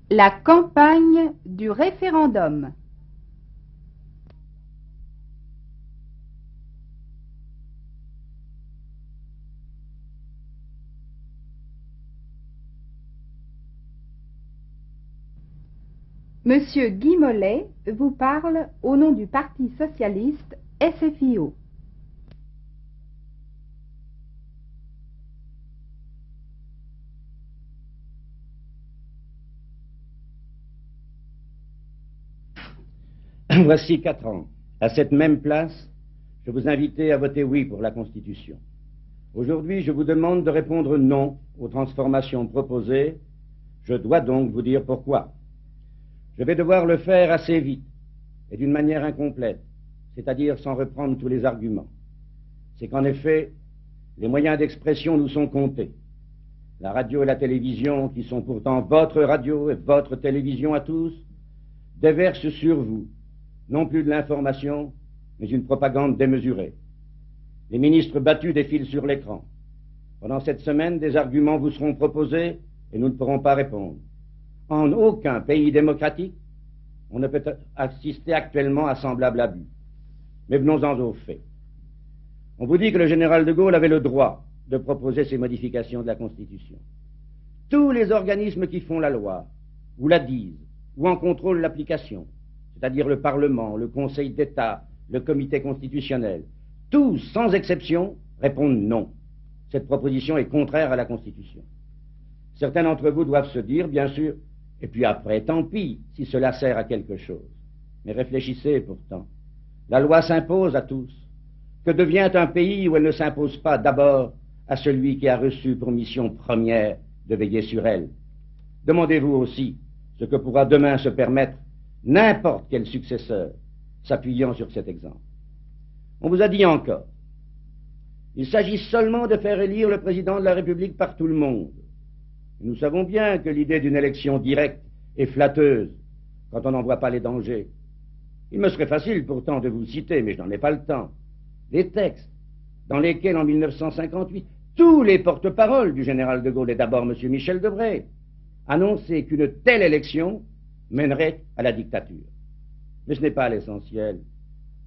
La campagne du référendum. Monsieur Guy Mollet vous parle au nom du Parti socialiste SFIO. Voici 4 ans. À cette même place, je vous invitais à voter oui pour la Constitution. Aujourd'hui, je vous demande de répondre non aux transformations proposées. Je dois donc vous dire pourquoi. Je vais devoir le faire assez vite et d'une manière incomplète, c'est-à-dire sans reprendre tous les arguments. C'est qu'en effet, les moyens d'expression nous sont comptés. La radio et la télévision, qui sont pourtant votre radio et votre télévision à tous, déversent sur vous non plus de l'information, mais une propagande démesurée. Les ministres battus défilent sur l'écran. Pendant cette semaine, des arguments vous seront proposés et nous ne pourrons pas répondre. En aucun pays démocratique, on ne peut assister actuellement à semblable abus. Mais venons-en aux faits. On vous dit que le général de Gaulle avait le droit de proposer ces modifications de la Constitution. Tous les organismes qui font la loi, ou la disent, ou en contrôlent l'application, c'est-à-dire le Parlement, le Conseil d'État, le Comité constitutionnel, tous, sans exception, répondent non. Cette proposition est contraire à la Constitution. Certains d'entre vous doivent se dire, bien sûr, et puis après, tant pis, si cela sert à quelque chose. Mais réfléchissez pourtant. La loi s'impose à tous. Que devient un pays où elle ne s'impose pas d'abord à celui qui a reçu pour mission première de veiller sur elle? Demandez-vous aussi ce que pourra demain se permettre n'importe quel successeur, s'appuyant sur cet exemple. On vous a dit encore, il s'agit seulement de faire élire le président de la République par tout le monde. Nous savons bien que l'idée d'une élection directe est flatteuse quand on n'en voit pas les dangers. Il me serait facile pourtant de vous citer, mais je n'en ai pas le temps, des textes dans lesquels en 1958, tous les porte-paroles du général de Gaulle et d'abord M. Michel Debré annonçaient qu'une telle élection mènerait à la dictature. Mais ce n'est pas l'essentiel.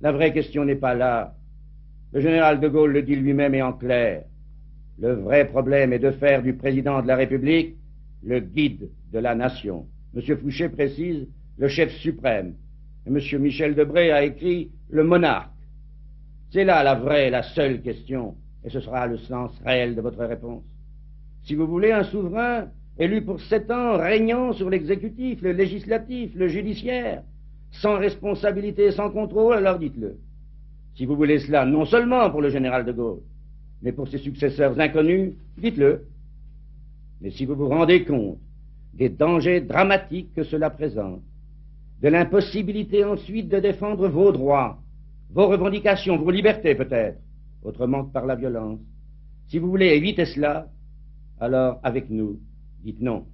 La vraie question n'est pas là. Le général de Gaulle le dit lui-même et en clair. Le vrai problème est de faire du président de la République le guide de la nation. M. Fouché précise le chef suprême. Et M. Michel Debré a écrit le monarque. C'est là la vraie, la seule question. Et ce sera le sens réel de votre réponse. Si vous voulez un souverain élu pour 7 ans, régnant sur l'exécutif, le législatif, le judiciaire, sans responsabilité et sans contrôle, alors dites-le. Si vous voulez cela, non seulement pour le général de Gaulle, mais pour ses successeurs inconnus, dites-le. Mais si vous vous rendez compte des dangers dramatiques que cela présente, de l'impossibilité ensuite de défendre vos droits, vos revendications, vos libertés peut-être, autrement que par la violence, si vous voulez éviter cela, alors avec nous, dites non.